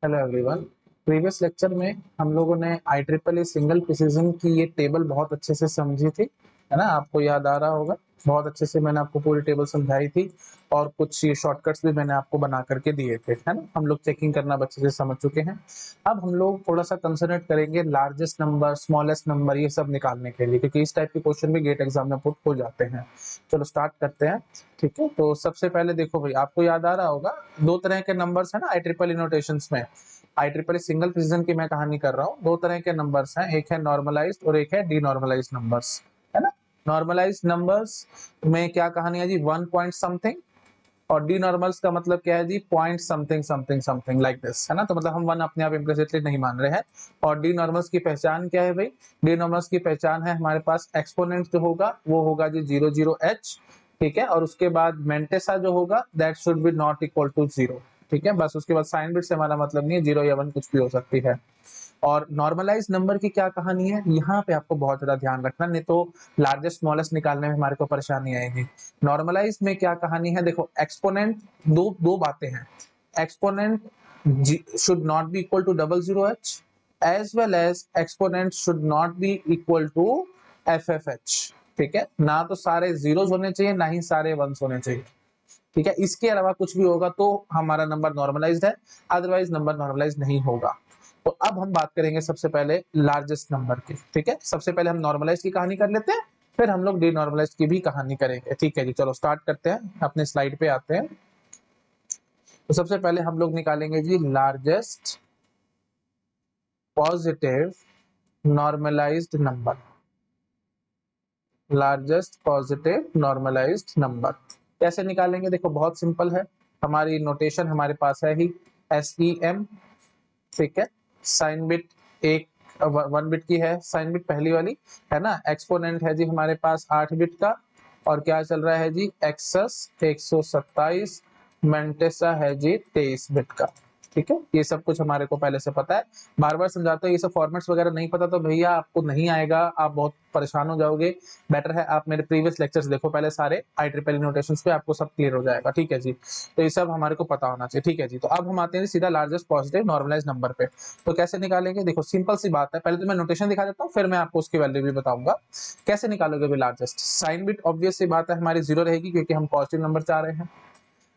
Hello everyone. Previous lecture में हम लोगों ने IEEE सिंगल प्रिसिजन की ये टेबल बहुत अच्छे से समझी थी, है ना। आपको याद आ रहा होगा, बहुत अच्छे से मैंने आपको पूरी टेबल समझाई थी और कुछ ये शॉर्टकट्स भी मैंने आपको बना करके दिए थे, है ना। हम लोग चेकिंग करना अच्छे से समझ चुके हैं। अब हम लोग थोड़ा सा कंसंट्रेट करेंगे लार्जेस्ट नंबर, स्मॉलेस्ट नंबर, ये सब निकालने के लिए, क्योंकि इस टाइप के क्वेश्चन भी गेट एग्जाम में पुट हो जाते हैं। चलो स्टार्ट करते हैं। ठीक है, तो सबसे पहले देखो भाई, आपको याद आ रहा होगा दो तरह के नंबर्स है ना IEEE नोटेशंस में। IEEE सिंगल प्रिसिजन की मैं कहानी कर रहा हूँ। दो तरह के नंबर्स हैं, एक है नॉर्मलाइज्ड और एक है डीनॉर्मलाइज्ड नंबर्स, है ना। नॉर्मलाइज्ड नंबर्स में क्या कहानी है जी, 1 पॉइंट समथिंग, और डीनॉर्मल्स का मतलब क्या है जी, point something something something like this, है ना। तो मतलब हम वन अपने आप इम्प्लिसिटली नहीं मान रहे हैं। और डीनॉर्मल्स की पहचान क्या है भाई, डीनॉर्मल्स की पहचान है हमारे पास एक्सपोनेंट जो होगा वो होगा जी 00h, ठीक है। और उसके बाद मेंटेसा जो होगा that should be not equal to 0, ठीक है। बस उसके बाद साइन बिट से हमारा मतलब नहीं है, 0 या 1 कुछ भी हो सकती है। और नॉर्मलाइज नंबर की क्या कहानी है, यहाँ पे आपको बहुत ज्यादा ध्यान रखना, नहीं तो लार्जेस्ट स्मॉलेस्ट निकालने में हमारे को परेशानी आएगी। नॉर्मलाइज में क्या कहानी है, देखो एक्सपोनेंट, दो दो बातें हैं। Exponent should not be equal to 00h, as well as exponent should not be equal to FFH, ठीक है। ना तो सारे जीरोस होने चाहिए, ना ही सारे वंस होने चाहिए, ठीक है। इसके अलावा कुछ भी होगा तो हमारा नंबर नॉर्मलाइज्ड है, अदरवाइज नंबर नॉर्मलाइज नहीं होगा। तो अब हम बात करेंगे सबसे पहले लार्जेस्ट नंबर की, ठीक है। सबसे पहले हम नॉर्मलाइज की कहानी कर लेते हैं, फिर हम लोग डीनॉर्मलाइज की भी कहानी करेंगे, ठीक है जी। चलो स्टार्ट करते हैं, अपने स्लाइड पे आते हैं। तो सबसे पहले हम लोग निकालेंगे जी largest positive normalized number. Largest positive normalized number कैसे निकालेंगे, देखो बहुत सिंपल है। हमारी नोटेशन हमारे पास है ही SEM, ठीक है। साइन बिट एक 1 बिट की है, साइन बिट पहली वाली, है ना। एक्सपोनेंट है जी हमारे पास 8 बिट का, और क्या चल रहा है जी, एक्सेस 127, मेंटेसा है जी 23 बिट का, ठीक है। ये सब कुछ हमारे को पहले से पता है, बार बार समझाता हूँ, ये सब फॉर्मेट्स वगैरह नहीं पता तो भैया आपको नहीं आएगा, आप बहुत परेशान हो जाओगे। बेटर है आप मेरे प्रीवियस लेक्चर्स देखो पहले सारे, IEEE नोटेशंस पे आपको सब क्लियर हो जाएगा, ठीक है जी। तो ये सब हमारे को पता होना चाहिए, ठीक है जी। तो अब हम आते हैं सीधा लार्जेस्ट पॉजिटिव नॉर्मलाइज नंबर पे। तो कैसे निकालेंगे, देखो सिंपल सी बात है, पहले तो मैं नोटेशन दिखा देता हूँ, फिर मैं आपको उसकी वैल्यू भी बताऊंगा। कैसे निकालोगे भी लार्जेस्ट, साइन बिट ऑब्वियस सी बात है हमारी 0 रहेगी, क्योंकि हम पॉजिटिव नंबर चाह रहे हैं।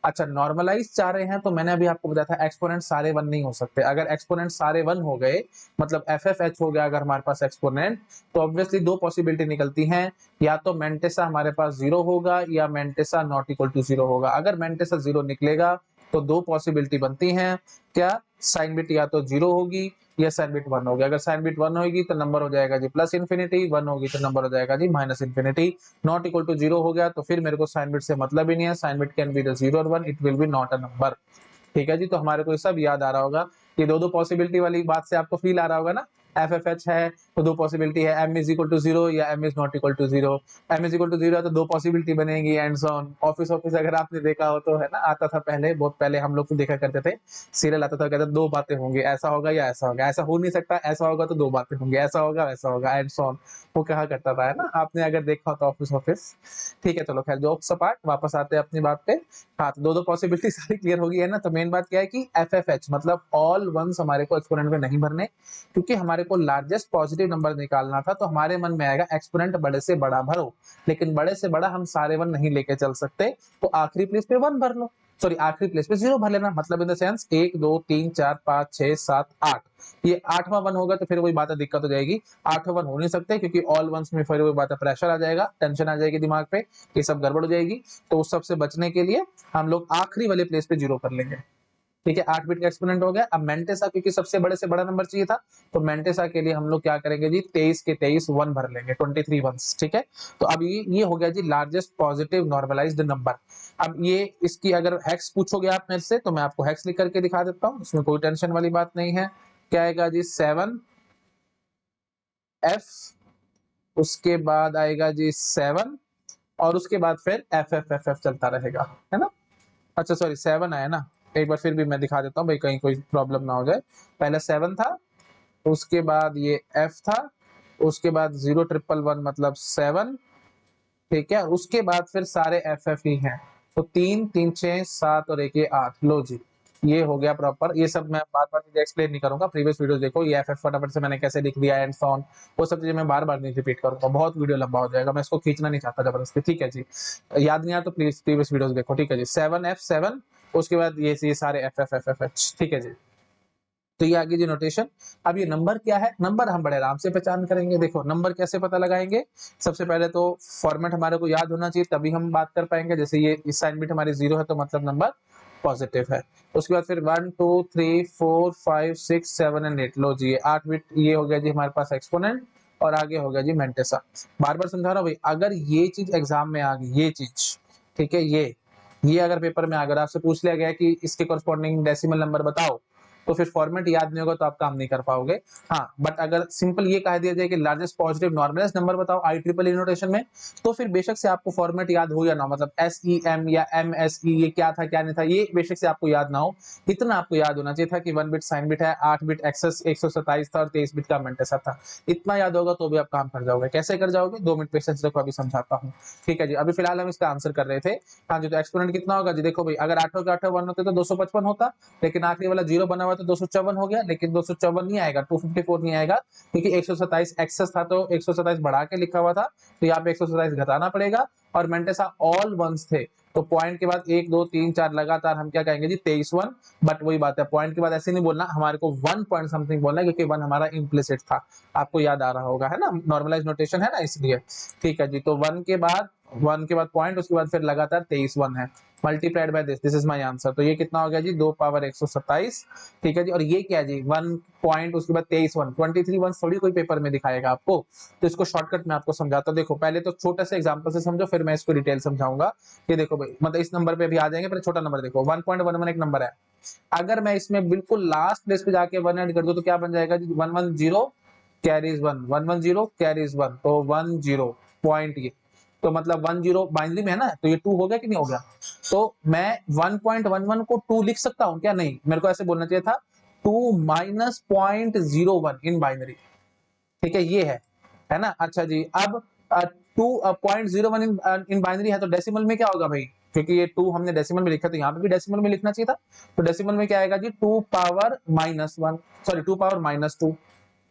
अच्छा, नॉर्मलाइज चाह रहे हैं तो मैंने अभी आपको बताया था एक्सपोनेंट सारे 1 नहीं हो सकते। अगर एक्सपोनेंट सारे 1 हो गए, मतलब FFH हो गया अगर हमारे पास एक्सपोनेंट, तो ऑब्वियसली दो पॉसिबिलिटी निकलती हैं, या तो मेंटेसा हमारे पास 0 होगा या मेंटेसा नॉट इक्वल टू 0 होगा। अगर मेंटेसा 0 निकलेगा तो दो पॉसिबिलिटी बनती हैं, क्या, साइन बिट या तो 0 होगी या साइन बिट 1 होगी। अगर साइन बिट 1 होगी तो नंबर हो जाएगा जी प्लस इन्फिनिटी, 1 होगी तो नंबर हो जाएगा जी minus infinity. Not equal to 0 हो गया तो फिर मेरे को साइन बिट से मतलब ही नहीं है, sign bit can be the 0 और 1, it will be not a number, ठीक है जी। तो हमारे को ये सब याद आ रहा होगा। ये दो दो पॉसिबिलिटी वाली बात से आपको फील आ रहा होगा ना। FFH है तो दो पॉसिबिलिटी है, M इज इक्वल टू 0 या M is not equal to 0। M is equal to 0 है तो दो पॉसिबिलिटी बनेगी, and so on. Office office अगर आपने देखा हो तो, है ना, आता था पहले, बहुत पहले हम लोग तो देखा करते थे, सीरियल आता था, कहता दो बातें होंगी, ऐसा होगा या ऐसा होगा, ऐसा हो नहीं सकता, ऐसा होगा तो दो बातें होंगी, ऐसा होगा वैसा होगा, एंड सो ऑन। वो कहा करता था, है ना, आपने अगर देखा हो तो ऑफिस ऑफिस। ठीक है, चलो खैर जोक्स अपार्ट, वापस आते हैं अपनी बात पे। हाँ, तो दो दो पॉसिबिलिटी सारी क्लियर होगी, है ना। तो मेन बात क्या है कि FFH मतलब ऑल वंस हमारे को एक्सपोनेंट में नहीं भरने, क्योंकि हमारे को लार्जेस्ट पॉजिटिव नंबर निकालना था। तो हमारे मन में आएगा एक्सपोनेंट बड़े से बड़ा भरो, लेकिन बड़े से बड़ा हम सारे 1 नहीं लेके चल सकते, तो आखिरी प्लेस पे 1 भर लो, सॉरी आखिरी प्लेस पे 0 भर लेना। मतलब इन द सेंस 1 2 3 4 5 6 7 8, ये 8वां 1 होगा तो फिर वही बात है, दिक्कत हो जाएगी। 8वां 1 हो नहीं सकते, क्योंकि ऑल वंस में फिर वही बात है, प्रेशर आ जाएगा, टेंशन आ जाएगी दिमाग पे, ये सब गड़बड़ हो जाएगी। तो उस सब से बचने के लिए हम लोग आखिरी वाले प्लेस पे 0 कर लेंगे, ठीक है। 8 बिट का एक्सपोनेंट हो गया। अब मेंटेसा क्योंकि सबसे बड़े से बड़ा नंबर चाहिए था, तो मेंटेसा के लिए हम लोग क्या करेंगे जी, 23 के 23 1 भर लेंगे, 23 वंस, ठीक है। तो अब ये हो गया जी लार्जेस्ट पॉजिटिव नॉर्मलाइज्ड नंबर। अब ये इसकी अगर हेक्स पूछोगे आप मेरे से, तो मैं आपको हेक्स लिख करके दिखा देता हूँ, इसमें कोई टेंशन वाली बात नहीं है। क्या आएगा जी, 7F, उसके बाद आएगा जी 7, और उसके बाद फिर FFFF चलता रहेगा, है ना। अच्छा सॉरी 7 आया ना, एक बार फिर भी मैं दिखा देता हूँ भाई, कहीं कोई प्रॉब्लम ना हो जाए। पहले 7 था, उसके बाद ये F था, उसके बाद 0 1 1 1 मतलब 7, ठीक है। उसके बाद फिर सारे FF ही हैं, तो 3 3 6 7 और एक ये 8, लो जी। ये हो गया प्रॉपर। ये सब मैं बार बार चीजें एक्सप्लेन नहीं करूंगा, प्रीवियस वीडियो देखो, ये एफ फटाफट से मैंने कैसे लिख दिया एंड सो ऑन, वो सब चीजें मैं बार बार नहीं रिपीट करूंगा, बहुत वीडियो लंबा हो जाएगा, मैं इसको खींचना नहीं चाहता जबरदस्ती। ठीक है जी, याद नहीं आया तो प्लीज प्रीवियस वीडियोस देखो। ठीक है जी, 7F7, उसके बाद ये सारे FFFFH। ठीक है जी, तो ये आगे जी नोटेशन। अब ये नंबर क्या है, नंबर हम बड़े आराम से पहचान करेंगे। देखो नंबर कैसे पता लगाएंगे, सबसे पहले तो फॉर्मेट हमारे को याद होना चाहिए, तभी हम बात कर पाएंगे। जैसे ये इस साइन बिट हमारी 0 है तो मतलब नंबर पॉजिटिव है। उसके बाद फिर 1 2 3 4 5 6 7 एंड 8, लो जी 8 बिट ये हो गया जी हमारे पास एक्सपोनेंट, और आगे हो गया जी मेंटेसा। बार बार समझा रहा हूँ भाई, अगर ये चीज एग्जाम में आ गई, ये चीज, ठीक है, ये अगर पेपर में अगर आपसे पूछ लिया गया कि इसके कॉरस्पॉन्डिंग डेसिमल नंबर बताओ, तो फिर फॉर्मेट याद नहीं होगा तो आप काम नहीं कर पाओगे। हाँ, बट अगर सिंपल ये कह दिया जाए कि लार्जेस्ट पॉजिटिव नॉर्मलाइज्ड नंबर बताओ IEEE नोटेशन में, तो फिर बेशक से आपको फॉर्मेट याद हो या ना, मतलब SEM या MSE ये क्या था क्या नहीं था, ये बेशक से आपको याद ना हो, इतना आपको याद होना चाहिए था कि 1 बिट साइन बिट है, 8 बिट एक्सेस 127 था और 23 बिट का मेंटेसा था। इतना याद होगा तो भी आप काम कर जाओगे। कैसे कर जाओगे, 2 मिनट पेशेंस रखो, अभी समझाता हूँ। ठीक है जी, अभी फिलहाल हम इसका आंसर कर रहे थे। हाँ जी, तो एक्सपोनेंट कितना होगा जी, देखो भाई, अगर 8 के 8 1 होते तो 255 होता, लेकिन आखिरी वाला 0 बना हुआ तो 254 हो गया, लेकिन 254 नहीं आएगा, 254 नहीं आएगा, क्योंकि 127 एक्सेस था तो 127 बढ़ा के लिखा हुआ था, तो यहाँ पे 127 घटाना पड़ेगा, और मेंटेसा ऑल वंस थे, तो पॉइंट के बाद 1 2 3 4 लगातार हम क्या कहेंगे जी, 23 1। बट वही बात है, पॉइंट के बाद ऐसे नहीं बोलना, हमारे को 1 पॉइंट समथिंग बोलना है, क्योंकि 1 हमारा इम्प्लिसिट था, आपको याद आ रहा होगा, है ना, नॉर्मलाइज नोटेशन है ना, इसलिए। ठीक है जी, तो 1 के बाद पॉइंट, उसके बाद फिर लगातार 23 1 है, multiplied by this is my answer. तो ये कितना हो गया जी, 2 पावर 127। ठीक है जी, और ये क्या जी, 1 पॉइंट उसके बाद 23 1, 23 1 थोड़ी कोई पेपर में दिखाएगा आपको, तो इसको शॉर्टकट में आपको समझाता हूं। देखो पहले तो छोटे से एग्जांपल से समझो, फिर मैं इसको डिटेल समझाऊंगा। ये देखो भाई, मतलब इस नंबर पे भी आ जाएंगे, पर छोटा नंबर देखो, 1.11 एक नंबर है, अगर मैं इसमें बिल्कुल लास्ट प्लेस पे जाके 1 ऐड कर दूं तो क्या बन जाएगा जी, 110 कैरीज 1, 110 कैरीज 1, तो 10 पॉइंट, ये तो मतलब 10 बाइनरी में है ना, तो ये 2 हो गया कि नहीं हो गया। तो मैं 1.11 को 2 लिख सकता हूं क्या, नहीं, मेरे को ऐसे बोलना चाहिए था 2 माइनस 0.01 इन बाइनरी। ठीक है, ये है ना। अच्छा जी, अब 2.01 इन बाइनरी है, तो डेसिमल में क्या होगा भाई, क्योंकि ये 2 हमने डेसिमल में लिखा, तो यहाँ पे भी डेसिमल में लिखना चाहिए था, तो डेसिमल में क्या आएगा जी, 2 power minus 1, sorry 2 power minus 2,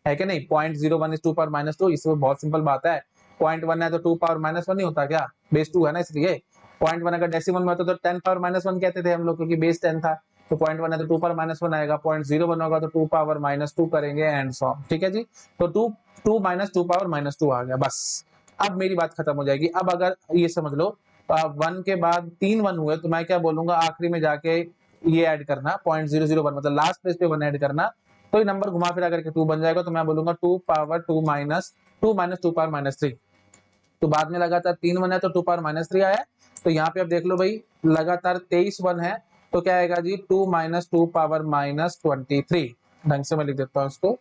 है कि नहीं, 0.01 इज 2 पावर माइनस 2, इसमें बहुत सिंपल बात है, 0.1 है तो 2 पावर माइनस 1 नहीं होता क्या, बेस 2 है ना, इसलिए 0.1 अगर डेसिमल में होता तो 10 पावर माइनस 1 कहते थे हम लोग, क्योंकि बेस 10 था, तो 0.1 है तो 2 पावर माइनस 1 आएगा, 0.01 होगा तो 2 पावर माइनस 2 करेंगे एंड सो ऑन। ठीक है जी, तो 2 माइनस 2 पावर माइनस 2 आ गया, बस अब मेरी बात खत्म हो जाएगी। अब अगर ये समझ लो 1 के बाद 3 1 हुए, तो मैं क्या बोलूंगा, आखिरी में जाके ये ऐड करना 0.001, मतलब लास्ट प्लेस पे 1 ऐड करना, तो ये नंबर घुमा फिरा करके 2 बन जाएगा, तो मैं बोलूंगा 2 पावर 2 माइनस 2 पावर माइनस 3। तो बाद में लगातार 3 1 है तो 2 पावर माइनस 3 आया, तो यहाँ पे अब देख लो भाई, लगातार 23 1 है, तो क्या आएगा जी, 2 माइनस 2 पावर माइनस 23, ढंग से मैं लिख देता हूँ इसको,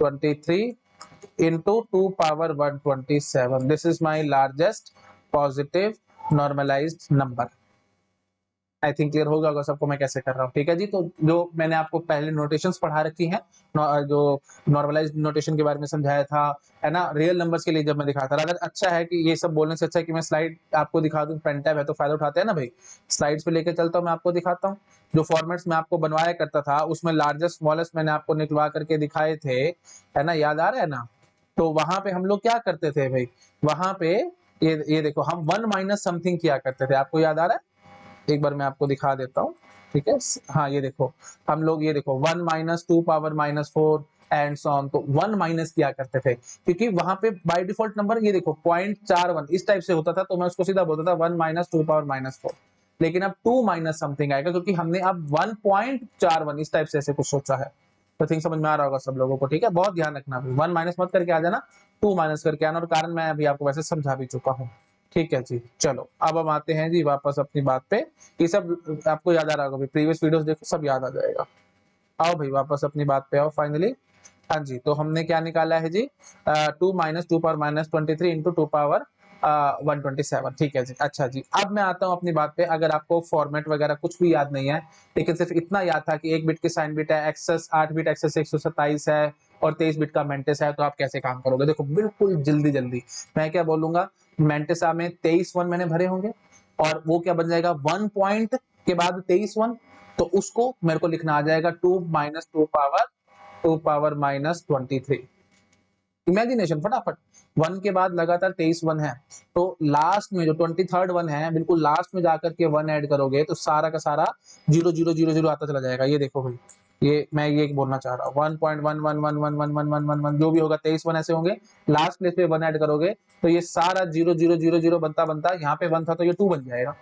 23 into 2 power 127, this is my largest positive normalized number। I think clear होगा अगर सबको मैं कैसे कर रहा हूँ। ठीक है जी, तो जो मैंने आपको पहले नोटेशंस पढ़ा रखी हैं, जो नॉर्मलाइज्ड नोटेशन के बारे में समझाया था, है ना, रियल नंबर्स के लिए जब मैं दिखाता था, अगर अच्छा है कि ये सब बोलने से अच्छा है कि मैं स्लाइड आपको दिखा दूं, पेन टैब है तो फायदा उठाते हैं ना भाई, स्लाइड्स पे लेके चलता हूँ, मैं आपको दिखाता हूँ। जो फॉर्मेट्स में आपको बनवाया करता था, उसमें लार्जेस्ट स्मॉलेस्ट मैंने आपको निकलवा करके दिखाए थे, है ना, याद आ रहा है ना। तो वहां पे हम लोग क्या करते थे भाई, वहां पे ये देखो, हम 1 माइनस समथिंग किया करते थे, आपको याद आ रहा है, एक बार मैं आपको दिखा देता हूँ। ठीक है, हाँ ये देखो, हम लोग ये देखो 1 minus 2 power minus 4 and so on, तो 1 माइनस किया करते थे, क्योंकि वहां पे बाय डिफॉल्ट नंबर ये देखो 0.41 इस टाइप से होता था, तो मैं उसको सीधा बोलता था 1 माइनस 2 पावर माइनस 4, लेकिन अब 2 माइनस समथिंग आएगा, क्योंकि हमने अब 1.41 इस टाइप से ऐसे कुछ सोचा है। तो थिंक समझ में आ रहा होगा सब लोगों को। ठीक है, बहुत ध्यान रखना, 1 माइनस मत करके आ जाना, 2 माइनस करके आना, और कारण मैं अभी आपको वैसे समझा भी चुका हूँ। ठीक है जी, चलो अब हम आते हैं जी वापस अपनी बात पे। ये सब आपको याद आ रहा होगा, प्रीवियस वीडियोस देखो, सब याद आ जाएगा। आओ भाई वापस अपनी बात पे आओ फाइनली। हाँ जी, तो हमने क्या निकाला है जी, 2 minus 2 power minus 23 into 2 power 127। ठीक है जी, अच्छा जी, अब मैं आता हूँ अपनी बात पे। अगर आपको फॉर्मेट वगैरह कुछ भी याद नहीं है, लेकिन सिर्फ इतना याद था कि 1 बिट की साइन बिट है, एक्सेस 8 बिट एक्सेस 127 है, और 23 बिट का मेंटेस है, तो आप कैसे काम करोगे। देखो बिल्कुल जल्दी जल्दी मैं क्या बोलूंगा, मेंटेसा में 23 1 मैंने भरे होंगे, और वो क्या बन जाएगा, 1 पॉइंट के बाद 23 1, तो उसको मेरे को लिखना आ जाएगा 2 माइनस 2 पावर माइनस 23। इमेजिनेशन फटाफट, 1 के बाद लगातार 23 वन है, तो लास्ट में जो 23rd वन है, बिल्कुल लास्ट में जाकर के 1 ऐड करोगे तो सारा का सारा 0 0 0 0 आता चला जाएगा। ये देखो भाई, ये मैं ये बोलना चाह रहा हूँ 1.111111111 जो भी होगा 23 वन ऐसे होंगे, लास्ट प्लेस पे 1 ऐड करोगे तो ये सारा 0 0 0 0 बनता बनता यहाँ पे 1 था तो ये 2 बन जाएगा,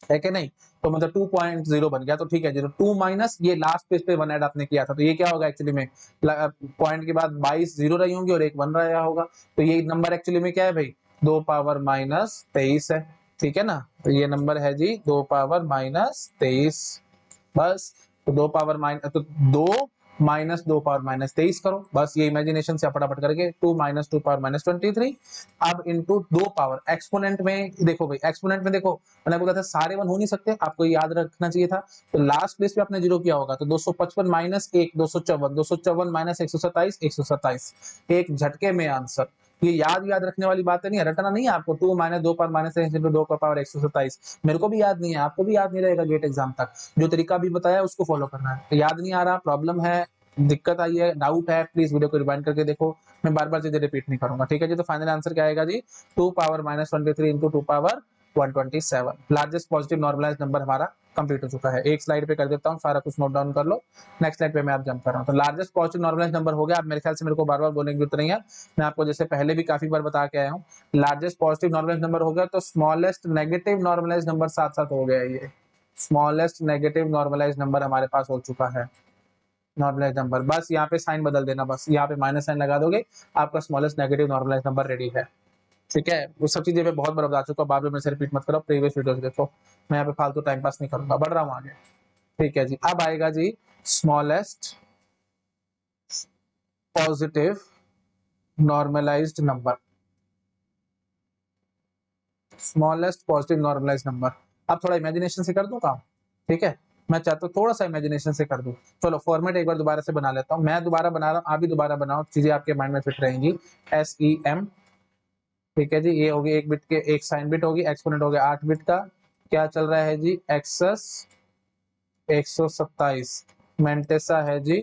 है कि नहीं? तो मतलब 2.0 बन गया, तो ठीक है जी। 2 माइनस ये लास्ट पेज पे 1 ऐड आपने किया था, तो ये क्या होगा एक्चुअली में, पॉइंट के बाद 22 जीरो रही होंगी और एक 1 रहा होगा, तो ये नंबर एक्चुअली में क्या है भाई, 2 पावर माइनस 23 है, ठीक है ना? तो ये नंबर है जी 2 पावर माइनस 23, बस। तो 2 पावर माइनस, तो 2 माइनस 2 पावर माइनस 23 करो, बस ये इमेजिनेशन से फटाफट करके 2 माइनस 2 पावर माइनस 23। अब इनटू 2 पावर, एक्सपोनेंट में देखो भाई, एक्सपोनेंट में देखो मैंने बोला था सारे वन हो नहीं सकते, आपको याद रखना चाहिए था, तो लास्ट प्लेस पे आपने जीरो किया होगा, तो 255 माइनस 1 254, 254 माइनस 127 127, एक झटके में आंसर। ये याद रखने वाली बात नहीं है, रटना नहीं है आपको, 2 माइनस 2 पावर माइनस 2 का पावर 127, मेरे को भी याद नहीं है, आपको भी याद नहीं रहेगा गेट एग्जाम तक, जो तरीका भी बताया उसको फॉलो करना है। तो याद नहीं आ रहा, प्रॉब्लम है, दिक्कत आई है, डाउट है, प्लीज वीडियो को रिवाइंड करके देखो, मैं बार बार चीजें रिपीट नहीं करूंगा, ठीक है जी? तो फाइनल आंसर क्या आएगा जी, 2 power minus 23 into 2 power 127, largest positive normalized number हमारा कंप्लीट हो चुका है। एक स्लाइड पे कर देता हूँ, सारा कुछ नोट डाउन कर लो, नेक्स्ट स्लाइड पे मैं आप जंप कर रहा हूँ। तो लार्जेस्ट पॉजिटिव नॉर्मलाइज्ड नंबर हो गया, आप मेरे ख्याल से मेरे को बार बार बोलने की जरूरत नहीं है, मैं आपको जैसे पहले भी काफी बार बता के आया हूँ, लार्जेस्ट पॉजिटिव नॉर्मलाइज्ड नंबर हो गया, तो स्मॉलेस्ट नेगेटिव नॉर्मलाइज्ड नंबर साथ साथ हो गया, ये स्मॉलेस्ट नेगेटिव नॉर्मलाइज्ड नंबर हमारे पास हो चुका है, नॉर्मलाइज्ड नंबर, बस यहाँ पे साइन बदल देना, बस यहाँ पे माइनस साइन लगा दोगे, आपका smallest negative normalized number ready है, ठीक है? वो सब चीजें मैं बहुत बार बता चुका हूँ, बार बार मेरे से रिपीट मत करो, प्रीवियस वीडियोस देखो, मैं यहाँ पे फालतू टाइम पास नहीं करूंगा, बढ़ रहा हूँ आगे, ठीक है जी? अब आएगा जी smallest positive normalized number, smallest positive normalized number. अब थोड़ा इमेजिनेशन से कर दूं काम, ठीक है? मैं चाहता हूँ थोड़ा सा इमेजिनेशन से कर दूं, चलो फॉर्मेट एक बार दोबारा से बना लेता हूँ, मैं दोबारा बना रहा हूँ, आप भी दोबारा बनाओ, चीजें आपके माइंड में फिट रहेंगी। SEM, ठीक है जी, ये होगी एक बिट के, एक साइन बिट होगी, एक्सपोनेंट हो गया 8 बिट का, क्या चल रहा है जी, एक्सेस 127, मेंटेसा है जी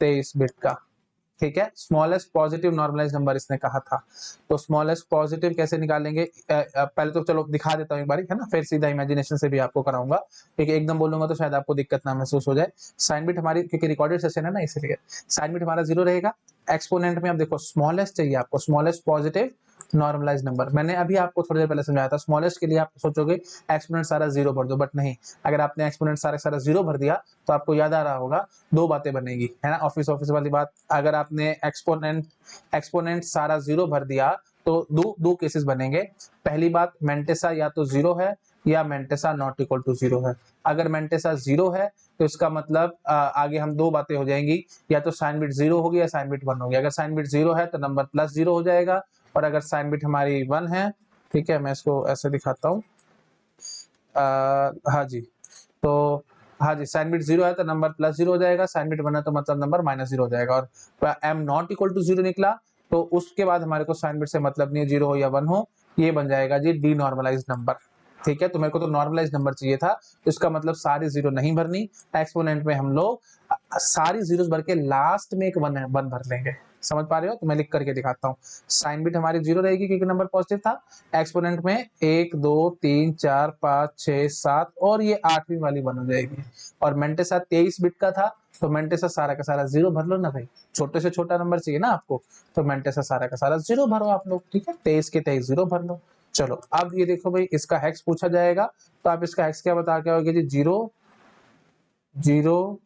23 बिट का, ठीक है? स्मॉलेस्ट पॉजिटिव नॉर्मलाइज्ड नंबर इसने कहा था, तो स्मॉलेस्ट पॉजिटिव कैसे निकालेंगे, पहले तो चलो दिखा देता हूँ एक बारी, है ना, फिर सीधा इमेजिनेशन से भी आपको कराऊंगा, ठीक है? एकदम बोलूंगा तो शायद आपको दिक्कत ना महसूस हो जाए। साइन बिट हमारी, क्योंकि रिकॉर्डेड सेशन है ना इसलिए साइन बिट हमारा 0 रहेगा। एक्सपोनेंट में अब देखो स्मॉलेस्ट चाहिए आपको, स्मॉलेस्ट पॉजिटिव नॉर्मलाइज्ड नंबर, मैंने अभी आपको थोड़ी देर पहले समझाया था, स्मॉलेस्ट के लिए आप सोचोगे एक्सपोनेंट सारा 0 भर दो, बट नहीं, अगर आपने एक्सपोनेंट सारा 0 भर दिया तो आपको याद आ रहा होगा, दो बातें बनेगी, है ना, ऑफिस वाली बात, अगर आपने एक्सपोनेंट सारा 0 भर दिया तो दो केसेस बनेंगे, पहली बात मेंटेसा या तो 0 है या मेंटेसा नॉट इक्वल टू 0 है, अगर मेंटेसा 0 है तो इसका मतलब आगे हम दो बातें हो जाएंगी, या तो साइन बिट 0 होगी या साइन बिट 1 होगी, अगर साइन बिट 0 है तो नंबर प्लस 0 हो जाएगा, और अगर साइन बिट हमारी 1 है, ठीक है, मैं इसको ऐसे दिखाता हूँ, हाँ जी, तो हाँ जी, साइन बिट 0 है तो नंबर प्लस 0 हो जाएगा, साइन बिट 1 है तो मतलब नंबर माइनस 0 हो जाएगा, और एम नॉट इक्वल टू 0 निकला तो उसके बाद हमारे को साइन बिट से मतलब नहीं है, 0 हो या 1 हो, ये बन जाएगा जी डी नॉर्मलाइज्ड नंबर, ठीक है? तो मेरे को तो नॉर्मलाइज्ड नंबर चाहिए था, तो इसका मतलब सारी 0 नहीं भरनी, एक्सपोनेंट में हम लोग सारी जीरोस भर के लास्ट में एक 1 भर लेंगे, समझ पा रहे हो? तो मैं लिख करके दिखाता हूँ, साइन बिट हमारी 0 रहेगी क्योंकि नंबर पॉजिटिव था, एक्सपोनेंट में 1 2 3 4 5 6 7 और ये 8वीं वाली 1 हो जाएगी, और मेंटेसा 23 बिट का था, तो मेंटेसा सारा का सारा 0 भर लो ना भाई, छोटे से छोटा नंबर चाहिए ना आपको, तो मेंटेसा सारा का सारा 0 भरो आप लोग, ठीक है? 23 के 23 0 भर लो। चलो अब ये देखो भाई, इसका हेक्स पूछा जाएगा, तो आप इसका हेक्स क्या बता के आओगे जी, 0 0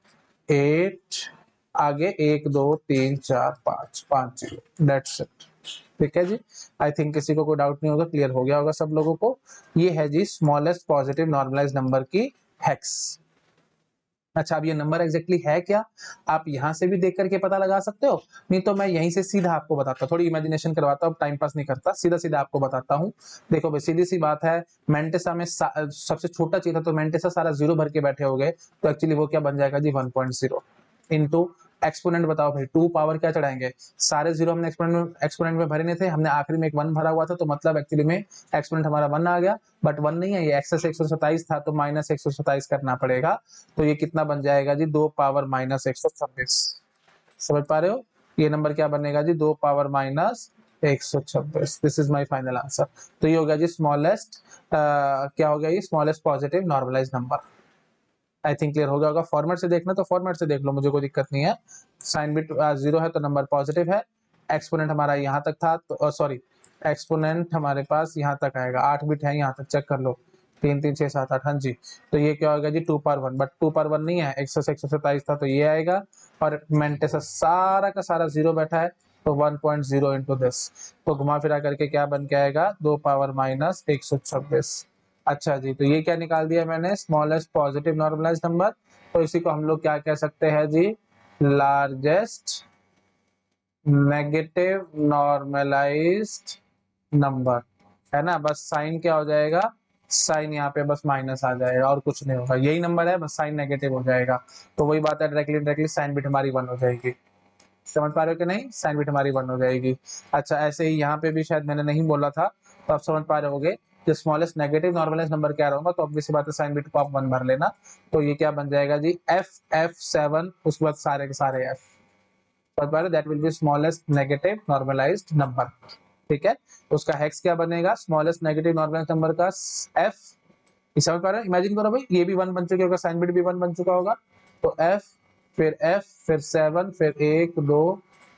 8 आगे 1 2 3 4 5 5 0, दैट्स इट, ठीक है जी? आई थिंक किसी को कोई डाउट नहीं होगा, क्लियर हो गया होगा सब लोगों को। ये है जी स्मॉलेस्ट पॉजिटिव नॉर्मलाइज्ड नंबर की हेक्स। अच्छा, अब ये नंबर एग्जैक्टली है क्या, आप यहाँ से भी देख करके पता लगा सकते हो, नहीं तो मैं यहीं से सीधा आपको बताता हूँ, थोड़ी इमेजिनेशन करवाता हूँ, टाइम पास नहीं करता, सीधा सीधा आपको बताता हूँ। देखो भाई सीधी सी बात है, मेंटेसा में सबसे छोटा चाहिए था, तो मेंटेसा सारा 0 भर के बैठे हो गए, तो एक्चुअली वो क्या बन जाएगा जी 1.0 इंटू एक्सपोनेंट बताओ भाई, 2 पावर क्या चढ़ाएंगे, सारे जीरो हमने एक्सपोनेंट में भरे नहीं थे, हमने आखिरी में एक 1 भरा हुआ था, तो मतलब एक्चुअली में एक्सपोनेंट हमारा 1 आ गया, बट 1 नहीं है, ये एक्सेस 127 था, तो माइनस 127 करना पड़ेगा। तो ये कितना बन जाएगा जी, 2 पावर माइनस 126। समझ पा रहे हो, ये नंबर क्या बनेगा जी, 2 power minus 126। This is my final answer. तो ये हो गया जी स्मॉलेस्ट, क्या हो गया ये, smallest positive normalize number. I think clear हो गया होगा। फॉर्मेट से देखना तो फॉर्मेट से देख लो, मुझे कोई दिक्कत नहीं है। साइन बिट 0 है तो नंबर पॉजिटिव है, एक्सपोनेंट हमारा यहाँ तक था, तो सॉरी एक्सपोनेंट हमारे पास यहाँ तक आएगा, 8 बिट है यहाँ तक, चेक कर लो, 3 3 6 7 8, हाँ जी। तो ये क्या होगा जी, 2 पावर 1, बट 2 पावर 1 नहीं है, 127 था, तो ये आएगा, और मेंटेस सारा का सारा जीरो बैठा है, तो 1.0 इंटू दिस, तो घुमा फिरा करके क्या बन के आएगा, 2 पावर माइनस 126। अच्छा जी, तो ये क्या निकाल दिया मैंने, स्मॉलेस्ट पॉजिटिव नॉर्मलाइज नंबर। तो इसी को हम लोग क्या कह सकते हैं जी, लार्जेस्ट नेगेटिव नॉर्मलाइज्ड नंबर, है ना। बस साइन क्या हो जाएगा, साइन यहाँ पे बस माइनस आ जाएगा और कुछ नहीं होगा, यही नंबर है, बस साइन नेगेटिव हो जाएगा। तो वही बात है, डायरेक्टली साइन बिट हमारी 1 हो जाएगी। समझ पा रहे हो कि नहीं, साइन बिट हमारी 1 हो जाएगी। अच्छा, ऐसे ही यहाँ पे भी शायद मैंने नहीं बोला था, तो आप समझ पा रहे होगे, जो स्मॉलेस्ट नेगेटिव नॉर्मलाइज नंबर क्या रहूंगा, तो ऑब्वियस बात है साइन बिट को आप 1 भर लेना। तो ये क्या बन जाएगा जी, F7, उसके बाद सारे के सारे F, समझ पा रहे हो, that will be smallest negative normalized number. ठीक है, तो उसका हेक्स क्या बनेगा, स्मॉलेस्ट नेगेटिव नॉर्मलाइज्ड नंबर का F, समझ पा रहे हो, इमेजिन करो भाई, ये भी 1 बन चुके होगा, साइन बिट भी 1 बन चुका होगा, तो F फिर 7 फिर 1 2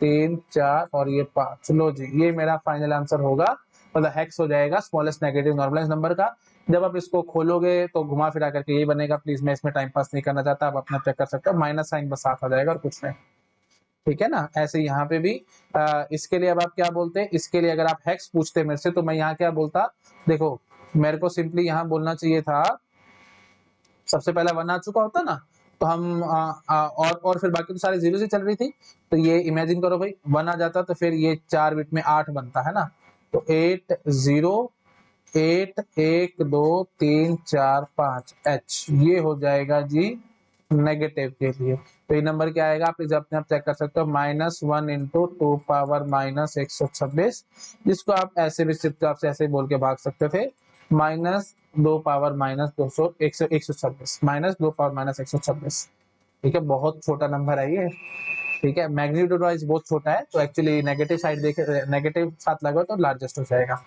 3 4 और ये 5। लो जी, ये मेरा फाइनल आंसर होगा, मतलब हेक्स हो जाएगा स्मॉलेस्ट नेगेटिव नॉर्मलाइज्ड नंबर का। जब आप इसको खोलोगे तो घुमा फिरा करके यही बनेगा। प्लीज, मैं इसमें टाइम पास नहीं करना चाहता, आप अपना चेक कर सकते हो, माइनस साइन बस साथ आ जाएगा और कुछ नहीं। ठीक है ना, ऐसे यहाँ पे भी इसके लिए अब आप क्या बोलते हैं, इसके लिए अगर आप हेक्स पूछते मेरे से, तो मैं यहाँ क्या बोलता, देखो मेरे को सिंपली यहाँ बोलना चाहिए था, सबसे पहला 1 आ चुका होता ना, तो हम और फिर बाकी तो सारे जीरो से चल रही थी, तो ये इमेजिन करो भाई 1 आ जाता, तो फिर ये 4 बिट में 8 बनता है ना, तो 8 0 8 1 2 3 4 5 H, ये हो जाएगा जी नेगेटिव के लिए। तो ये नंबर क्या आएगा, आप अपने आप चेक कर सकते हो, -1 इंटू 2 पावर माइनस 126, जिसको आप ऐसे भी सिर्फ आपसे ऐसे बोल के भाग सकते थे, -2 पावर माइनस 200 126, -2 पावर माइनस 126। ठीक है, बहुत छोटा नंबर है ये। ठीक है, मैग्नीट्यूड वाइज बहुत छोटा है, तो एक्चुअली नेगेटिव साइड देखे, नेगेटिव साथ लगाओ तो लार्जेस्ट हो जाएगा।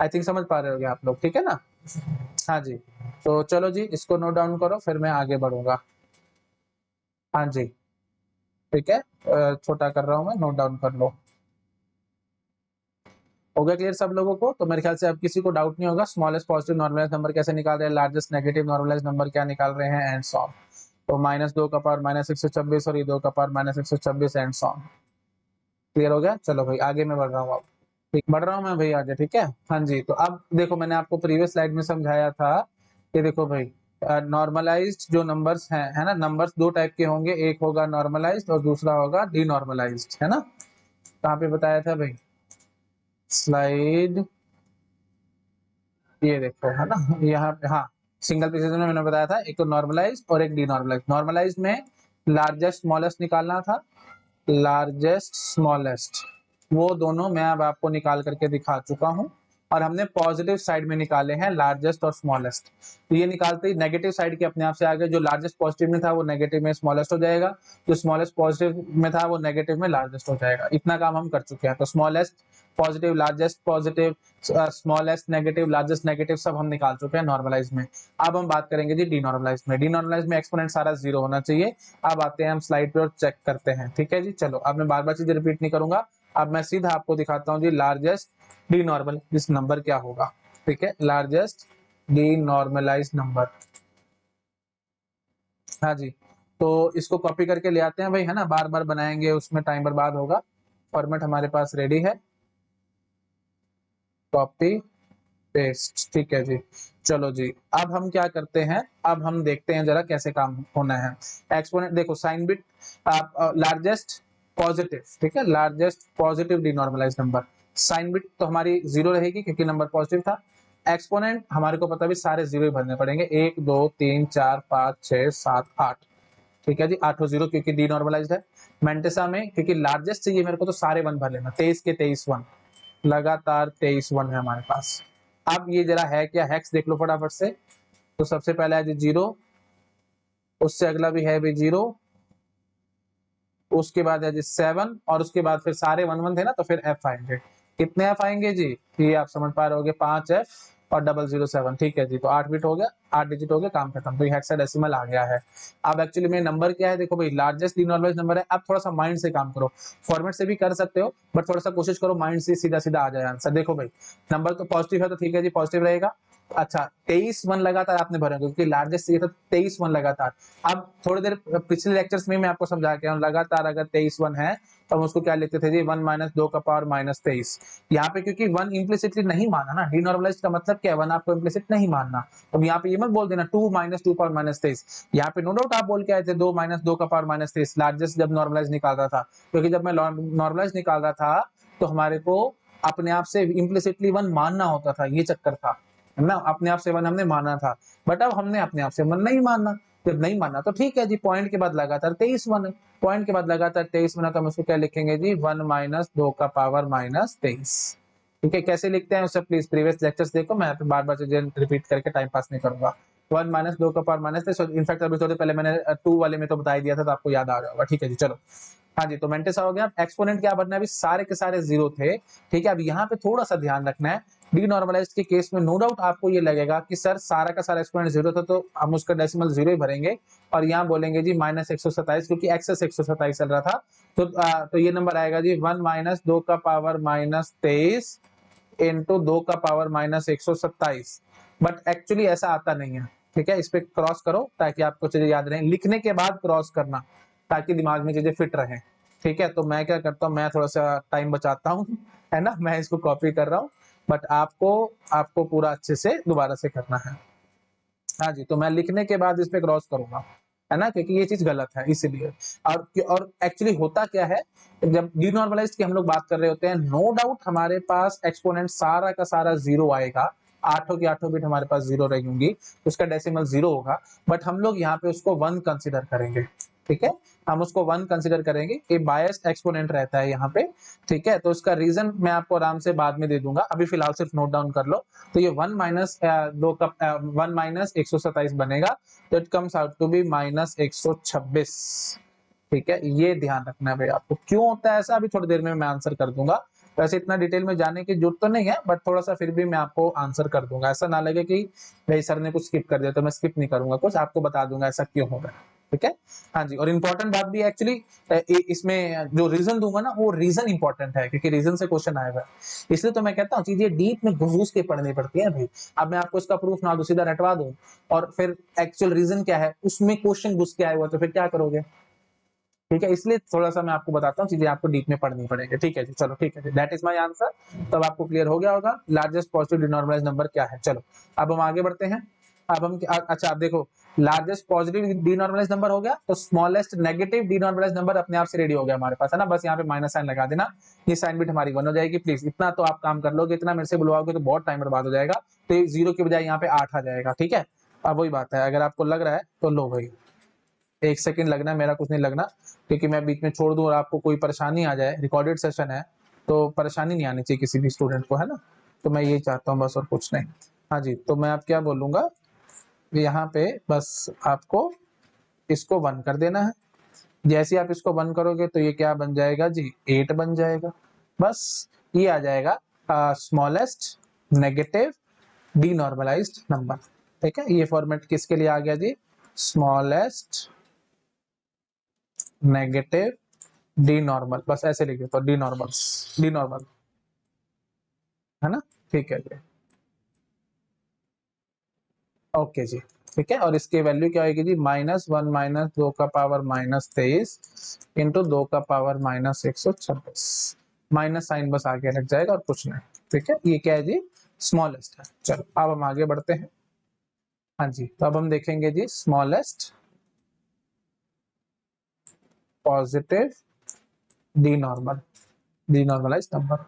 आई थिंक समझ पा रहे होगे आप लोग, ठीक है ना। हाँ जी, तो चलो जी, इसको नोट डाउन करो, फिर मैं आगे बढ़ूंगा। हाँ जी, ठीक है, छोटा कर रहा हूँ मैं, नोट डाउन कर लो। हो गया क्लियर सब लोगों को, तो मेरे ख्याल से अब किसी को डाउट नहीं होगा। स्मॉलेस्ट पॉजिटिव नॉर्मलाइज नंबर कैसे निकाल रहे हैं, लार्जेस्ट नेगेटिव नॉर्मलाइज नंबर क्या निकाल रहे हैं, एंड सो ऑन। तो -2 का पावर -126 और ये 2 का power -126 and so on. Clear हो गया, चलो भाई आगे मैं बढ़ रहा हूँ अब। ठीक, बढ़ रहा हूँ मैं भाई आगे, ठीक है। हाँ जी, तो अब देखो मैंने आपको प्रीवियस स्लाइड में समझाया था कि देखो भाई, नॉर्मलाइज्ड जो नंबर्स हैं, है ना, नंबर्स दो टाइप के होंगे, एक होगा नॉर्मलाइज्ड और दूसरा होगा डीनॉर्मलाइज्ड, है ना। कहाँ पे बताया था भाई, स्लाइड, ये देखो, है ना, यहाँ पे, हाँ, सिंगल प्रिसिजन में मैंने बताया था, एक तो नॉर्मलाइज्ड और एक डीनॉर्मलाइज्ड। नॉर्मलाइज्ड में लार्जेस्ट स्मॉलेस्ट निकालना था, लार्जेस्ट स्मॉलेस्ट, वो दोनों मैं अब आपको निकाल करके दिखा चुका हूं, और हमने पॉजिटिव साइड में निकाले हैं लार्जेस्ट और स्मॉलेस्ट। तो ये निकालते ही नेगेटिव साइड के अपने आप से आगे, जो लार्जेस्ट पॉजिटिव में था वो नेगेटिव में स्मॉलेस्ट हो जाएगा, जो स्मॉलेस्ट पॉजिटिव में था वो नेगेटिव में लार्जेस्ट हो जाएगा। इतना काम हम कर चुके हैं। तो smallest positive, largest positive, smallest negative, largest negative, सब हम निकाल चुके हैं नॉर्मलाइज में। अब हम बात करेंगे जी डीनॉर्मलाइज में। डीनॉर्मलाइज में एक्सपोनेंट सारा जीरो होना चाहिए। अब आते हैं हम स्लाइड पे और चेक करते हैं, ठीक है जी। चलो, अब मैं बार बार चीजें रिपीट नहीं करूंगा, अब मैं सीधा आपको दिखाता हूँ जी लार्जेस्ट डीनॉर्मलाइज नंबर क्या होगा। ठीक है, लार्जेस्ट डीनॉर्मलाइज नंबर, हाँ जी। तो इसको कॉपी करके ले आते हैं भाई, है ना, बार बार बनाएंगे उसमें टाइम बर्बाद होगा। फॉर्मेट हमारे पास रेडी है, कॉपी पेस्ट, ठीक है जी। चलो जी, अब हम क्या करते हैं, अब हम देखते हैं जरा कैसे काम होना है। एक्सपोनेंट देखो, साइन बिट आप लार्जेस्ट पॉजिटिव, ठीक है, largest positive denormalize number, sign bit तो हमारी जीरो रहेगी क्योंकि नंबर पॉजिटिव था। एक्सपोनेंट हमारे को पता भी सारे जीरो ही भरने पड़ेंगे, 1 2 3 4 5 6 7 8, ठीक है जी, 8 जीरो क्योंकि डीनॉर्मलाइज्ड है। मेंटेसा में क्योंकि लार्जेस्ट चाहिए मेरे को तो सारे वन भर लेना, 23 के 23 वन, लगातार 23 वन है हमारे पास। अब ये जरा है क्या, हेक्स देख लो फटाफट से। तो सबसे पहला है जी 0, उससे अगला भी है भी 0, उसके बाद है जी 7 और उसके बाद फिर सारे वन वन थे ना, तो फिर एफ आएंगे। कितने एफ आएंगे जी, ये आप समझ पा रहे होगे, 5 एफ और 007। ठीक है जी, तो 8 बिट हो गया, 8 डिजिट हो गया, काम खत्म। तो ये हेक्साडेसिमल आ गया है। अब एक्चुअली में नंबर क्या है, देखो भाई लार्जेस्ट डीनॉर्मलाइज्ड नंबर है। अब थोड़ा सा माइंड से काम करो, फॉर्मेट से भी कर सकते हो बट थोड़ा सा कोशिश करो माइंड से सीधा सीधा आ जाए आंसर। देखो भाई नंबर तो पॉजिटिव है तो ठीक है जी, पॉजिटिव रहेगा। अच्छा 23 वन लगातार आपने भरे क्योंकि लार्जेस्ट चाहिए था, 23 वन लगातार। अब थोड़ी देर पिछले लेक्चर्स में मैं आपको समझा के लगातार अगर 23 वन है तो हम उसको क्या लिखते थे जी, 1 माइनस 2 का पावर माइनस 23। यहाँ पे क्योंकि 1 इम्प्लिसिटली नहीं माना ना, डीनॉर्मलाइज्ड का मतलब क्या है, 1 आपको इम्प्लिसिट नहीं मानना। तो यहाँ पे ये मत बोल देना 2 माइनस 2 पावर माइनस 23। यहाँ पे नो डाउट आप बोल के आए थे 2 माइनस 2 का पावर माइनस 23 लार्जेस्ट जब नॉर्मलाइज निकाल रहा था, क्योंकि जब मैं नॉर्मलाइज निकाल रहा था तो हमारे को अपने आप से इम्प्लिसिटली 1 मानना होता था, ये चक्कर था, है ना। अपने आप से 1 हमने माना था, बट अब हमने अपने आप से 1 नहीं मानना। जब नहीं मानना तो ठीक है जी, पॉइंट के बाद लगातार 23 वन है, पॉइंट के बाद लगातार 23 वन है, तो हम उसको क्या लिखेंगे जी, 1 माइनस 2 का पावर माइनस 23। ठीक है, कैसे लिखते हैं उससे प्लीज प्रीवियस लेक्चर्स देखो, मैं बार बार चीजें रिपीट करके टाइम पास नहीं करूंगा। 1 माइनस 2 का पावर माइनस 23, इनफैक्ट अभी थोड़ी पहले मैंने 2 वाले में तो बता ही दिया था, तो आपको याद आ रहा होगा। ठीक है जी, चलो। हाँ जी, तो मेंटेसा हो गया। एक्सपोनेंट क्या बनना है, अभी सारे के सारे जीरो थे। ठीक है, अब यहाँ पे थोड़ा सा ध्यान रखना है, डीनॉर्मलाइज्ड के केस में नो डाउट आपको ये लगेगा कि सर सारा का सारा एक्सपोनेंट जीरो था तो हम उसका डेसिमल जीरो ही भरेंगे और यहाँ बोलेंगे जी माइनस 127 क्योंकि एक्सेस 127 चल रहा था। तो ये नंबर आएगा जी 1 माइनस 2 का पावर माइनस 23 इंटू 2 का पावर माइनस 127। बट एक्चुअली ऐसा आता नहीं है। ठीक है, इस पे क्रॉस करो ताकि आपको चीजें याद रहें, लिखने के बाद क्रॉस करना ताकि दिमाग में चीजें फिट रहें। ठीक है, तो मैं क्या करता हूँ, मैं थोड़ा सा टाइम बचाता हूँ, है ना, मैं इसको कॉपी कर रहा हूँ, बट आपको आपको पूरा अच्छे से दोबारा से करना है। हाँ जी, तो मैं लिखने के बाद इस पे क्रॉस करूंगा, है ना, क्योंकि ये चीज गलत है इसीलिए। और एक्चुअली होता क्या है, जब डीनॉर्मलाइज्ड की हम लोग बात कर रहे होते हैं, नो डाउट हमारे पास एक्सपोनेंट सारा का सारा जीरो आएगा, आठों की आठों बिट हमारे पास जीरो रहेंगी, उसका डेसिमल जीरो होगा, बट हम लोग यहाँ पे उसको 1 कंसिडर करेंगे। ठीक है, हम उसको 1 कंसिडर करेंगे, ये बायस्ड एक्सपोनेंट रहता है यहाँ पे। ठीक है, तो इसका रीजन मैं आपको आराम से बाद में दे दूंगा, अभी फिलहाल सिर्फ नोट डाउन कर लो। तो ये 1 माइनस 2 का 1 माइनस 127 बनेगा, तो it comes out to be minus 126। ठीक है, ये ध्यान रखना है भाई आपको, क्यों होता है ऐसा अभी थोड़ी देर में मैं आंसर कर दूंगा। वैसे इतना डिटेल में जाने की जरूरत तो नहीं है, बट थोड़ा सा फिर भी मैं आपको आंसर कर दूंगा, ऐसा ना लगे कि भाई सर ने कुछ स्किप कर दिया, तो मैं स्किप नहीं करूंगा, कुछ आपको बता दूंगा ऐसा क्यों होगा। ठीक है, हाँ जी, और इम्पोर्टेंट बात भी है एक्चुअली इसमें जो रीजन दूंगा ना, वो रीजन इंपॉर्टेंट है क्योंकि रीजन से क्वेश्चन आएगा, इसलिए तो मैं कहता हूँ चीजें डीप में घुस के पढ़नी पड़ती है भाई। अब मैं आपको इसका प्रूफ ना दो, सीधा रटवा दूं और फिर एक्चुअल रीजन क्या है उसमें क्वेश्चन घुस के आए हुआ, तो फिर क्या करोगे। ठीक है, इसलिए थोड़ा सा मैं आपको बताता हूँ, चीजें आपको डीप में पढ़नी पड़ेगी। ठीक है जी, चलो ठीक है, दैट इज माय आंसर। तब आपको क्लियर हो गया होगा लार्जेस्ट पॉजिटिव डिनॉर्मलाइज्ड नंबर क्या है। चलो अब हम आगे बढ़ते हैं। अब हम अच्छा आप देखो, लार्जेस्ट पॉजिटिव डिनॉर्मलाइज्ड नंबर हो गया, तो स्मॉलेस्ट नेगेटिव डिनॉर्मलाइज्ड नंबर अपने आप से रेडी हो गया हमारे पास, है ना। बस यहाँ पे माइनस साइन लगा देना, ये साइन बिट हमारी 1 हो जाएगी। प्लीज इतना तो आप काम कर लोगे, इतना मेरे से बुलवाओगे तो बहुत टाइम बर्बाद हो जाएगा। तो 0 की बजाय यहाँ पे 8 आ जाएगा। ठीक है, अब वही बात है, अगर आपको लग रहा है तो लो भाई, 1 सेकंड लगना, मेरा कुछ नहीं लगना, क्योंकि मैं बीच में छोड़ दूं और आपको कोई परेशानी आ जाए, रिकॉर्डेड सेशन है तो परेशानी नहीं आनी चाहिए किसी भी स्टूडेंट को, है ना। तो मैं यही चाहता हूँ बस, और कुछ नहीं। हाँ जी, तो मैं आप क्या बोलूंगा, यहाँ पे बस आपको इसको 1 कर देना है। जैसे आप इसको 1 करोगे तो ये क्या बन जाएगा जी, 8 बन जाएगा। बस ये आ जाएगा स्मॉलेस्ट नेगेटिव डीनॉर्मलाइज्ड नंबर। ठीक है, ये फॉर्मेट किसके लिए आ गया जी, स्मॉलेस्ट नेगेटिव डी नॉर्मल, बस ऐसे लिखे तो डी नॉर्मल, डी नॉर्मल, है ना। ठीक है जी, ओके जी। ठीक है, और इसकी वैल्यू क्या होगी जी, -1 माइनस 2 का पावर माइनस 23 इंटू 2 का पावर माइनस 126। माइनस साइन बस आगे लग जाएगा और कुछ नहीं। ठीक है, ये क्या है जी, स्मॉलेस्ट है। चलो अब हम आगे बढ़ते हैं। हाँ जी, तो अब हम देखेंगे जी smallest positive denormal, denormalized number,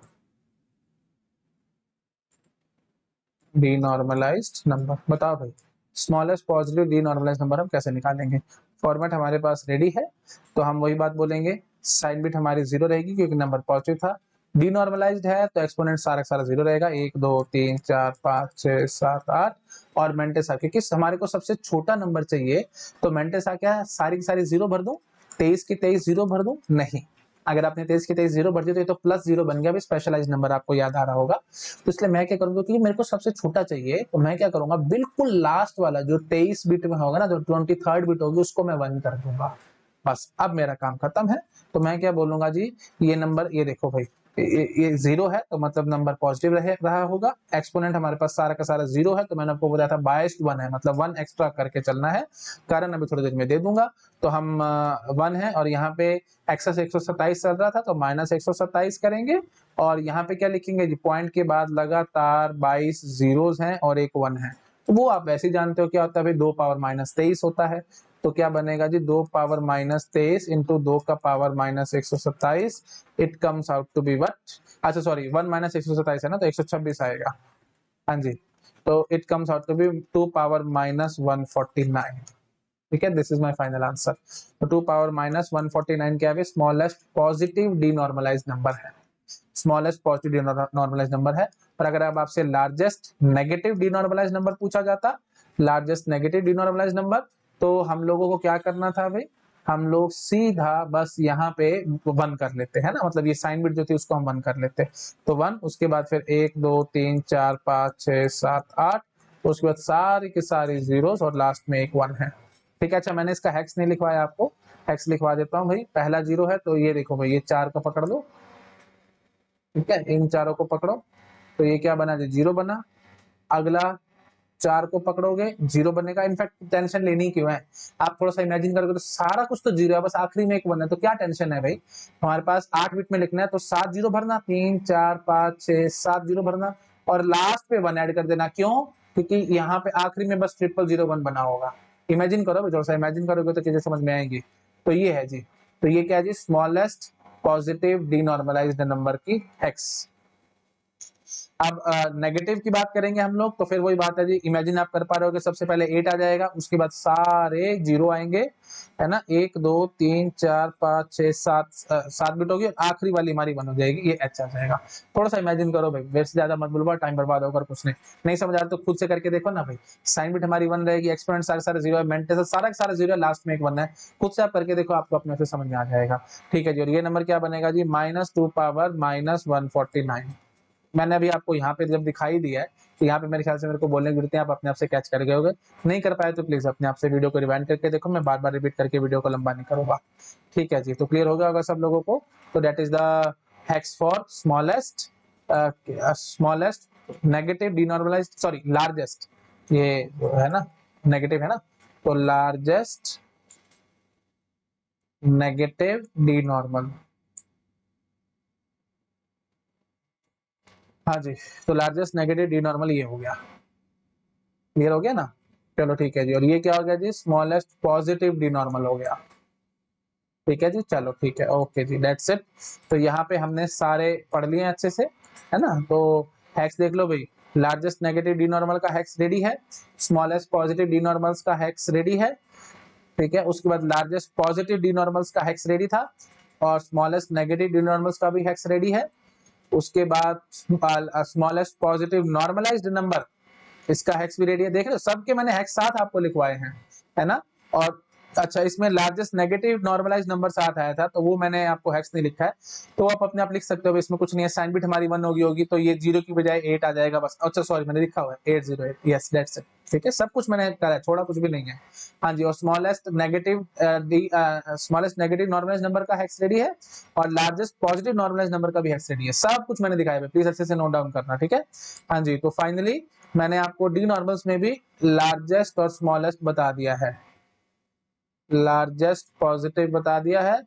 denormalized number बताओ भाई, स्मॉलेस्ट पॉजिटिव डीनॉर्मलाइज्ड नंबर हम कैसे निकालेंगे। फॉर्मेट हमारे पास रेडी है, तो हम वही बात बोलेंगे, साइन बिट हमारी 0 रहेगी क्योंकि नंबर पॉजिटिव था। डीनॉर्मलाइज्ड है तो एक्सपोनेंट सारा का सारा 0 रहेगा, 1 2 3 4 5 6 7 8। और मेंटेसा क्योंकि हमारे को सबसे छोटा नंबर चाहिए, तो मेंटेसा क्या है, सारी की सारी 0 भर दूं, 23 की 23 0 भर दूं, नहीं। अगर आपने 23 की 23 0 भर दी तो ये तो प्लस 0 बन गया, भी स्पेशलाइज नंबर आपको याद आ रहा होगा। तो इसलिए मैं क्या करूंगा, क्योंकि मेरे को सबसे छोटा चाहिए, तो मैं क्या करूंगा, बिल्कुल लास्ट वाला जो 23 बिट में होगा ना, जो 23rd बिट होगी, उसको मैं 1 कर दूंगा। बस अब मेरा काम खत्म है। तो मैं क्या बोलूंगा जी, ये नंबर, ये देखो भाई, ये 0 है तो मतलब नंबर पॉजिटिव रहा होगा। एक्सपोनेंट हमारे पास सारा का सारा 0 है, तो मैंने आपको बताया था बायस्ड 1 है, मतलब 1 एक्स्ट्रा करके चलना है, कारण अभी थोड़ी देर में दे दूंगा। तो हम 1 है, और यहाँ पे एक्सेस 127 चल रहा था तो माइनस 127 करेंगे, और यहाँ पे क्या लिखेंगे जी, पॉइंट के बाद लगातार 22 जीरोस हैं और एक 1 है। तो वो आप वैसे ही जानते हो क्या होता है भाई, 2 पावर माइनस 23 होता है। तो क्या बनेगा जी, 2 पावर माइनस 23 इंटू 2 का power minus 127, it comes out to be what, अच्छा सॉरी 1 माइनस 127 है ना, तो 126 आएगा। हाँ जी, तो it comes out to be 2 power minus 149। ठीक है, this is my final answer. तो 2 पावर माइनस 149 क्या है, स्मॉलेस्ट पॉजिटिव डीनॉर्मलाइज्ड नंबर है, स्मॉलेस्ट पॉजिटिव डीनॉर्मलाइज्ड नंबर है। और अगर अब आपसे लार्जेस्ट नेगेटिव डीनॉर्मलाइज्ड नंबर पूछा जाता, लार्जेस्ट नेगेटिव डीनॉर्मलाइज्ड नंबर, तो हम लोगों को क्या करना था भाई, हम लोग सीधा बस यहाँ पे 1 कर लेते हैं ना, मतलब ये साइन बिट जो थी उसको हम 1 कर लेते, तो 1, उसके बाद फिर 1 2 3 4 5 6 7 8, उसके बाद सारी की सारी जीरोस और लास्ट में एक 1 है। ठीक है, अच्छा मैंने इसका हेक्स नहीं लिखवाया, आपको हेक्स लिखवा देता हूँ भाई। पहला 0 है तो ये देखो भाई, ये 4 का पकड़ लो, ठीक है, इन चारों को पकड़ो, तो ये क्या बना जी, 0 बना। अगला 4 को पकड़ोगे, 0 बनेगा। इनफैक्ट टेंशन लेनी क्यों है, आप थोड़ा सा इमेजिन करोगे तो सारा कुछ तो 0 है, बस आखिरी में एक 1 है, तो क्या टेंशन है भाई। हमारे पास 8 बिट में लिखना है, तो 7 0 भरना, 3 4 5 6 7 0 भरना, और लास्ट पे 1 ऐड कर देना। क्यों, क्योंकि यहाँ पे आखिरी में बस 000 1 बना होगा। इमेजिन करो, थोड़ा सा इमेजिन करोगे तो चीजें समझ में आएंगी। तो ये है जी, तो ये क्या है जी, स्मॉलेस्ट पॉजिटिव डीनॉर्मलाइज्ड नंबर की हेक्स। अब नेगेटिव की बात करेंगे हम लोग, तो फिर वही बात है जी, इमेजिन आप कर पा रहे हो कि सबसे पहले 8 आ जाएगा, उसके बाद सारे 0 आएंगे, है ना, 1 2 3 4 5 6 7 7 बिट होगी, आखिरी वाली हमारी 1 हो जाएगी, ये एच आ जाएगा। थोड़ा सा इमेजिन करो भाई, वेट से ज्यादा मत बोलो, टाइम बर्बाद होकर कुछ नहीं समझ आ रहा तो खुद से करके देखो ना भाई। साइन बिट हमारी 1 रहेगी, एक्सपोनेंट सारे सारे 0 है, मेंटेस सारा का सारा 0 है, लास्ट में एक 1 है। खुद से आप करके देखो, आपको अपने से समझ में आ जाएगा। ठीक है जी, और ये नंबर क्या बनेगा जी, -2 पावर माइनस 149। मैंने अभी आपको यहाँ पे जब दिखाई दिया है, तो यहाँ पे मेरे ख्याल से मेरे को बोलने की जरूरत है, आप अपने आप से कैच कर गए होगे। नहीं कर पाए तो प्लीज अपने आप से वीडियो को रिवाइंड करके देखो, मैं बार बार रिपीट करके वीडियो को लंबा नहीं करूंगा। ठीक है जी, तो क्लियर हो गया होगा सब लोगों को। तो that is the hex for smallest smallest negative denormalized, sorry largest, ये है ना नेगेटिव है ना, तो लार्जेस्ट नेगेटिव डीनॉर्मल। हाँ जी, तो लार्जेस्ट नेगेटिव डीनॉर्मल ये हो गया, क्लियर हो गया ना। चलो ठीक है जी, और ये क्या हो गया जी, स्मॉलेस्ट पॉजिटिव डीनॉर्मल हो गया। ठीक है जी, चलो ठीक है, ओके जी, दैट्स इट। तो यहाँ पे हमने सारे पढ़ लिए अच्छे से, है ना। तो हेक्स देख लो भाई, लार्जेस्ट नेगेटिव डीनॉर्मल का हेक्स रेडी है, स्मॉलेस्ट पॉजिटिव डीनॉर्मल्स का हेक्स रेडी है, ठीक है। उसके बाद लार्जेस्ट पॉजिटिव डीनॉर्मल्स का हेक्स रेडी था, और स्मॉलेस्ट नेगेटिव डीनॉर्मल्स का भी हेक्स रेडी है। उसके बाद स्मॉलेस्ट पॉजिटिव नॉर्मलाइज्ड नंबर, इसका हेक्स भी रेडी है। देख रहे हो, सबके मैंने हेक्स साथ आपको लिखवाए हैं, है ना। और अच्छा, इसमें लार्जेस्ट नेगेटिव नॉर्मलाइज्ड नंबर साथ आया था, तो वो मैंने आपको हेक्स नहीं लिखा है, तो आप अपने आप लिख सकते हो, इसमें कुछ नहीं है। साइन बिट हमारी 1 होगी, तो ये 0 की बजाय 8 आ जाएगा बस। अच्छा सॉरी, मैंने लिखा हुआ है 808, यस दैट्स इट। ठीक है, सब कुछ मैंने करा है, छोड़ा कुछ भी नहीं है। हाँ जी, और स्मॉलेस्ट नेगेटिव नॉर्मलाइज्ड नंबर का हेक्स रेडी है, और लार्जेस्ट पॉजिटिव नॉर्मलाइज्ड नंबर का भी हेक्स रेडी है। सब कुछ मैंने दिखाया है, प्लीज अच्छे से नोट डाउन करना, ठीक है। हाँ जी, तो फाइनली मैंने आपको डी नॉर्मल्स में भी लार्जेस्ट और स्मॉलेस्ट बता दिया है, लार्जेस्ट पॉजिटिव बता दिया है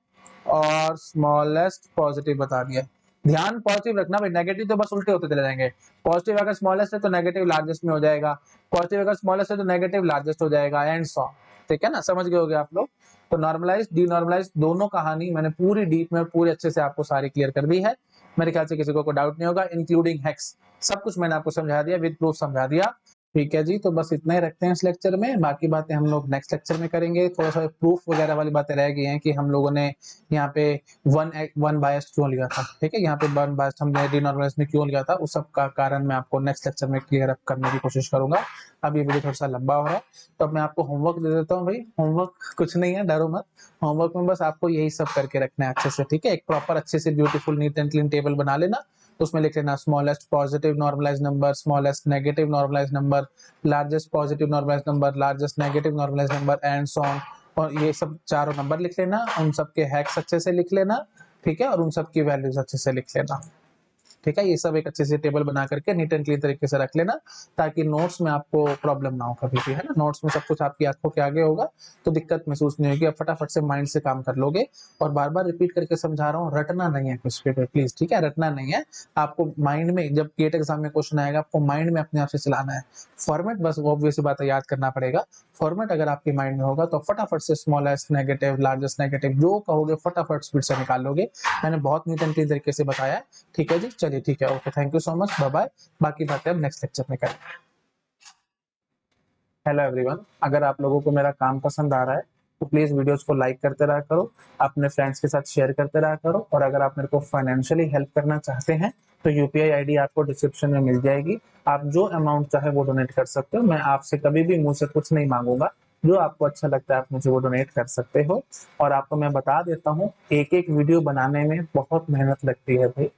और स्मॉलेस्ट पॉजिटिव बता दिया है। ध्यान पॉजिटिव रखना भाई, नेगेटिव तो बस उल्टे होते चले जाएंगे। पॉजिटिव अगर स्मॉलेस्ट है तो नेगेटिव लार्जेस्ट में हो जाएगा, पॉजिटिव अगर स्मॉलेस्ट है तो नेगेटिव लार्जेस्ट हो जाएगा, एंड सो। ठीक है ना, समझ गए होगे आप लोग। तो नॉर्मलाइज डीनॉर्मलाइज दोनों कहानी मैंने पूरी डीप में पूरी अच्छे से आपको सारी क्लियर कर दी है। मेरे ख्याल से किसी को डाउट नहीं होगा, इंक्लूडिंग हेक्स। सब कुछ मैंने आपको समझा दिया, विद प्रूफ समझा दिया। ठीक है जी, तो बस इतना ही रखते हैं इस लेक्चर में, बाकी बातें हम लोग नेक्स्ट लेक्चर में करेंगे। थोड़ा सा प्रूफ वगैरह वाली बातें रह गई हैं कि हम लोगों ने यहाँ पे वन बायस्ड क्यों लिया था, ठीक है, यहाँ पे वन बायस्ड हमने डिनॉर्मलाइज में क्यों लिया था, उस सब का कारण मैं आपको नेक्स्ट लेक्चर में क्लियर अप करने की कोशिश करूंगा। अब ये वीडियो थोड़ा सा लंबा हो रहा है, तो अब मैं आपको होमवर्क दे देता हूँ भाई। होमवर्क कुछ नहीं है, डरो मत। होमवर्क में बस आपको यही सब करके रखना है अच्छे से, ठीक है। एक प्रॉपर अच्छे से beautiful neat and clean table बना लेना, उसमें लिख लेना smallest positive normalize number, smallest negative normalize number, largest positive normalize number, largest negative normalize number and so on. और ये सब चारों नंबर लिख लेना, उन सब के हैक्स अच्छे से लिख लेना, ठीक है, और उन सब की वैल्यूज अच्छे से लिख लेना, ठीक है। ये सब एक अच्छे से टेबल बना करके नीट एंड क्लीन तरीके से रख लेना, ताकि नोट्स में आपको प्रॉब्लम ना हो कभी भी, है ना। नोट्स में सब कुछ आपकी आंखों के आगे होगा, तो दिक्कत महसूस नहीं होगी, आप फटाफट से माइंड से काम कर लोगे। और बार बार रिपीट करके समझा रहा हूँ, रटना नहीं है कुछ पे प्लीज, ठीक है, रटना नहीं है। आपको माइंड में जब गेट एग्जाम में क्वेश्चन आएगा, आपको माइंड में अपने आप से चलाना है। फॉर्मेट बस ऑब्वियस बात है, याद करना पड़ेगा। फॉर्मेट अगर आपके माइंड में होगा तो फटाफट से स्मॉलेस्ट नेगेटिव, लार्जेस्ट नेगेटिव जो कहोगे फटाफट स्पीड से निकाल लोगे। मैंने बहुत नीट एंड क्लीन तरीके से बताया है, ठीक है जी। चलिए ठीक है, okay, thank you so much, bye bye. बाकी बातें हम नेक्स्ट लेक्चर में करेंगे। हेलो एवरीवन, अगर आप लोगों को मेरा काम पसंद आ रहा है तो प्लीज वीडियोस को लाइक करते रहा करो, अपने फ्रेंड्स के साथ शेयर करते रहा करो। और अगर आप मेरे को फाइनेंशियली हेल्प करना चाहते हैं तो यूपीआई आईडी आपको डिस्क्रिप्शन में मिल जाएगी। आप जो अमाउंट चाहे वो डोनेट कर सकते हो। मैं आपसे कभी भी मुझसे कुछ नहीं मांगूंगा, जो आपको अच्छा लगता है आप मुझे वो डोनेट कर सकते हो। और आपको मैं बता देता हूँ, एक एक वीडियो बनाने में बहुत मेहनत लगती है भाई।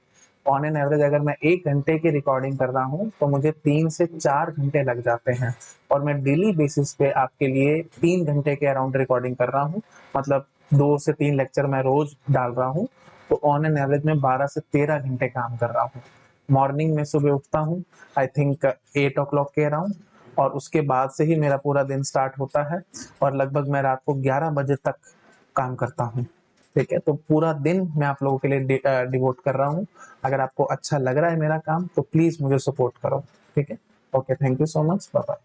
ऑन एन एवरेज अगर मैं 1 घंटे की रिकॉर्डिंग कर रहा हूँ तो मुझे 3 से 4 घंटे लग जाते हैं। और मैं डेली बेसिस पे आपके लिए 3 घंटे के अराउंड रिकॉर्डिंग कर रहा हूँ, मतलब 2 से 3 लेक्चर मैं रोज डाल रहा हूँ। तो ऑन एन एवरेज में 12 से 13 घंटे काम कर रहा हूँ। मॉर्निंग में सुबह उठता हूँ, आई थिंक 8 o'clock के अराउंड, और उसके बाद से ही मेरा पूरा दिन स्टार्ट होता है। और लगभग मैं रात को 11 बजे तक काम करता हूँ, ठीक है। तो पूरा दिन मैं आप लोगों के लिए डिवोट कर रहा हूँ। अगर आपको अच्छा लग रहा है मेरा काम तो प्लीज मुझे सपोर्ट करो, ठीक है। Okay, thank you so much, bye bye.